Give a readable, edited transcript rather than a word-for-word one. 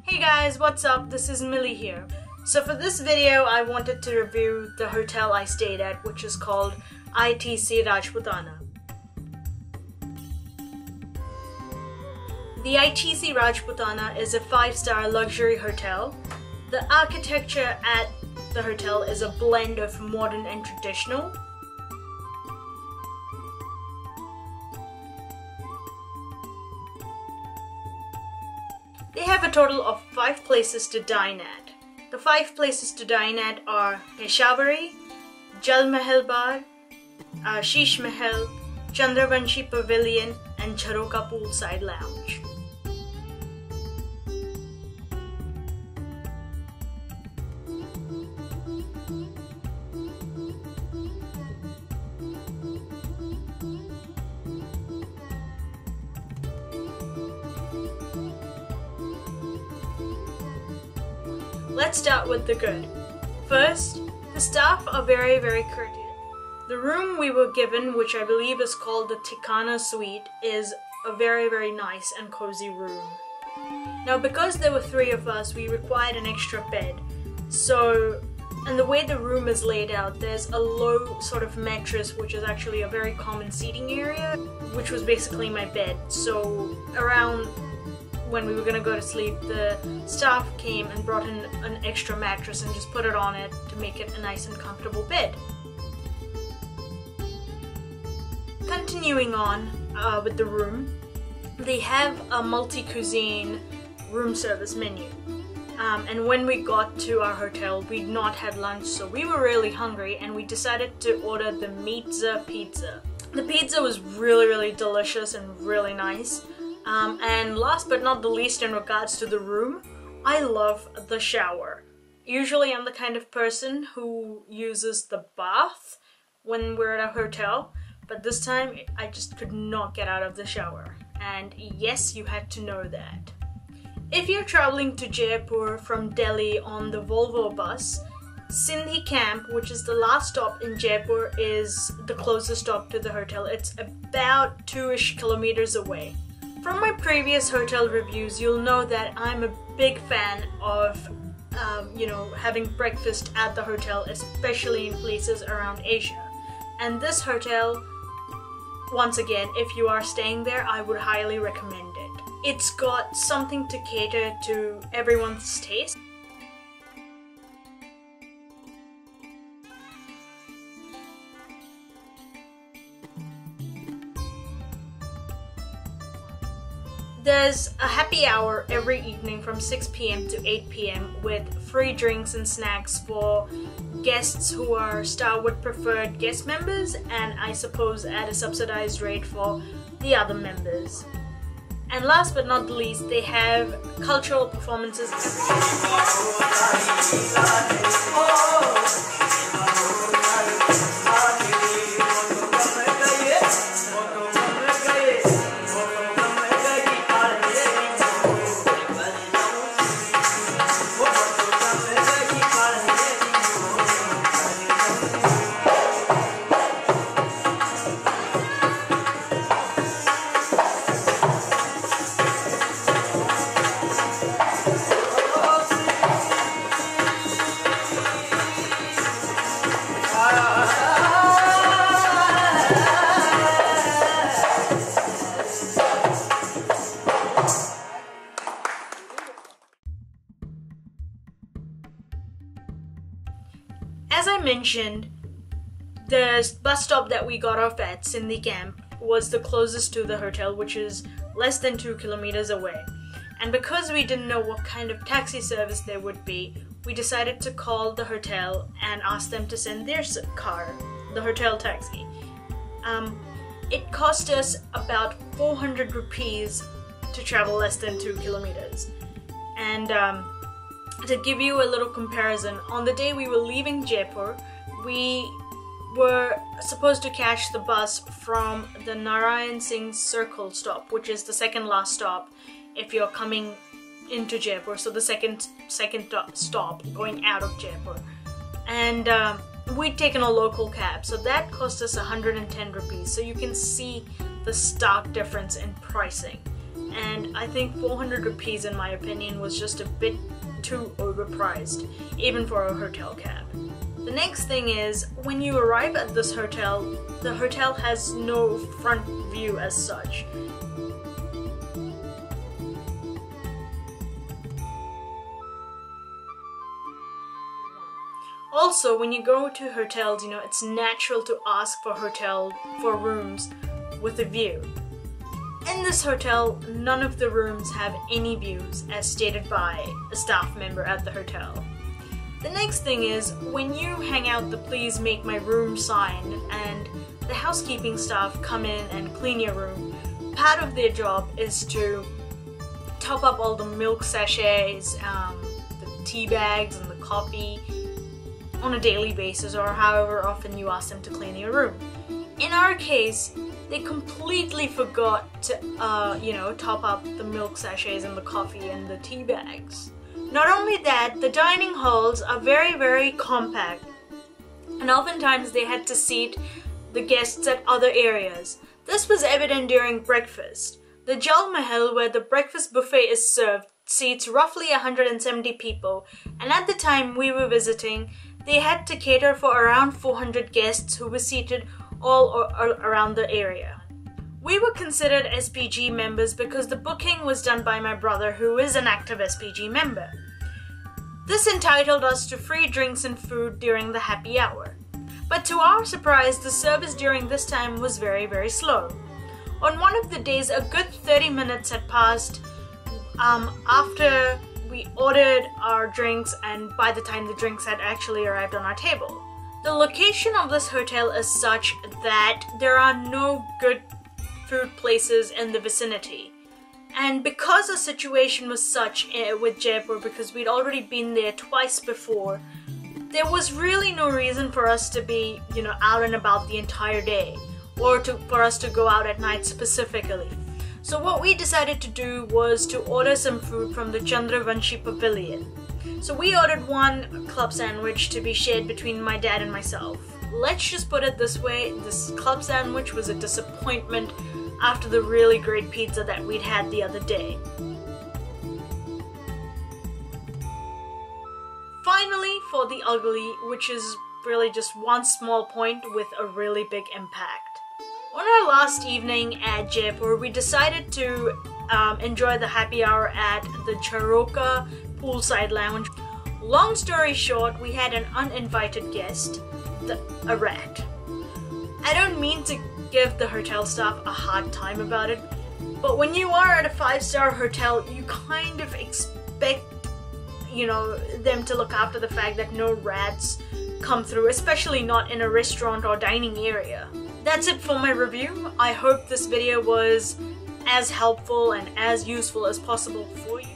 Hey guys, what's up? This is Millie here. So for this video, I wanted to review the hotel I stayed at, which is called ITC Rajputana. The ITC Rajputana is a 5-star luxury hotel. The architecture at the hotel is a blend of modern and traditional. They have a total of 5 places to dine at. The 5 places to dine at are Peshawari, Jal Mahal Bar, Sheesh Mahal, Chandravanshi Pavilion, and Jharoka Poolside Lounge. Let's start with the good. First, the staff are very courteous. The room we were given, which I believe is called the Tikana Suite, is a very nice and cozy room. Now, because there were 3 of us, we required an extra bed. So, and the way the room is laid out, there's a low sort of mattress, which is actually a very common seating area, which was basically my bed. So, around when we were gonna go to sleep, the staff came and brought in an extra mattress and just put it on it to make it a nice and comfortable bed. Continuing on with the room, they have a multi-cuisine room service menu. And when we got to our hotel, we'd not had lunch, so we were really hungry and we decided to order the Meatza pizza. The pizza was really delicious and really nice. And last but not the least, in regards to the room, I love the shower. Usually I'm the kind of person who uses the bath when we're at a hotel, but this time I just could not get out of the shower. And yes, you had to know that. If you're traveling to Jaipur from Delhi on the Volvo bus, Sindhi Camp, which is the last stop in Jaipur, is the closest stop to the hotel. It's about 2-ish kilometers away. From my previous hotel reviews, you'll know that I'm a big fan of, having breakfast at the hotel, especially in places around Asia. And this hotel, once again, if you are staying there, I would highly recommend it. It's got something to cater to everyone's taste. There's a happy hour every evening from 6 p.m. to 8 p.m. with free drinks and snacks for guests who are Starwood preferred guest members, and I suppose at a subsidized rate for the other members. And last but not the least, they have cultural performances. As I mentioned, the bus stop that we got off at, Sindhi Camp, was the closest to the hotel, which is less than 2 kilometers away. And because we didn't know what kind of taxi service there would be, we decided to call the hotel and ask them to send their car, the hotel taxi. It cost us about 400 rupees to travel less than 2 kilometers. And to give you a little comparison, on the day we were leaving Jaipur, we were supposed to catch the bus from the Narayan Singh Circle stop, which is the second last stop if you're coming into Jaipur, so the second stop going out of Jaipur. And we'd taken a local cab, so that cost us 110 rupees. So you can see the stark difference in pricing. and I think 400 rupees in my opinion was just a bit too overpriced, even for a hotel cab. The next thing is, when you arrive at this hotel, the hotel has no front view as such. Also, when you go to hotels, it's natural to ask for rooms with a view. In this hotel, none of the rooms have any views, as stated by a staff member at the hotel. The next thing is, when you hang out the "please make my room" sign and the housekeeping staff come in and clean your room, part of their job is to top up all the milk sachets, the tea bags and the coffee on a daily basis, or however often you ask them to clean your room. In our case, they completely forgot to, top up the milk sachets and the coffee and the tea bags. Not only that, the dining halls are very, very compact, and oftentimes they had to seat the guests at other areas. This was evident during breakfast. The Jal Mahal, where the breakfast buffet is served, seats roughly 170 people, and at the time we were visiting, they had to cater for around 400 guests who were seated all around the area. We were considered SPG members because the booking was done by my brother, who is an active SPG member. This entitled us to free drinks and food during the happy hour. But to our surprise, the service during this time was very, very slow. On one of the days, a good 30 minutes had passed after we ordered our drinks, and by the time the drinks had actually arrived on our table. The location of this hotel is such that there are no good food places in the vicinity. And because the situation was such with Jaipur, because we'd already been there twice before, there was really no reason for us to be, out and about the entire day, or for us to go out at night specifically. So what we decided to do was to order some food from the Chandravanshi Pavilion. So we ordered one club sandwich to be shared between my dad and myself. Let's just put it this way, this club sandwich was a disappointment after the really great pizza that we'd had the other day. Finally, for the ugly, which is really just one small point with a really big impact. On our last evening at Jaipur, we decided to enjoy the happy hour at the Charoka poolside lounge. Long story short, we had an uninvited guest, a rat. I don't mean to give the hotel staff a hard time about it, but when you are at a 5-star hotel, you kind of expect, them to look after the fact that no rats come through, especially not in a restaurant or dining area. That's it for my review. I hope this video was as helpful and as useful as possible for you.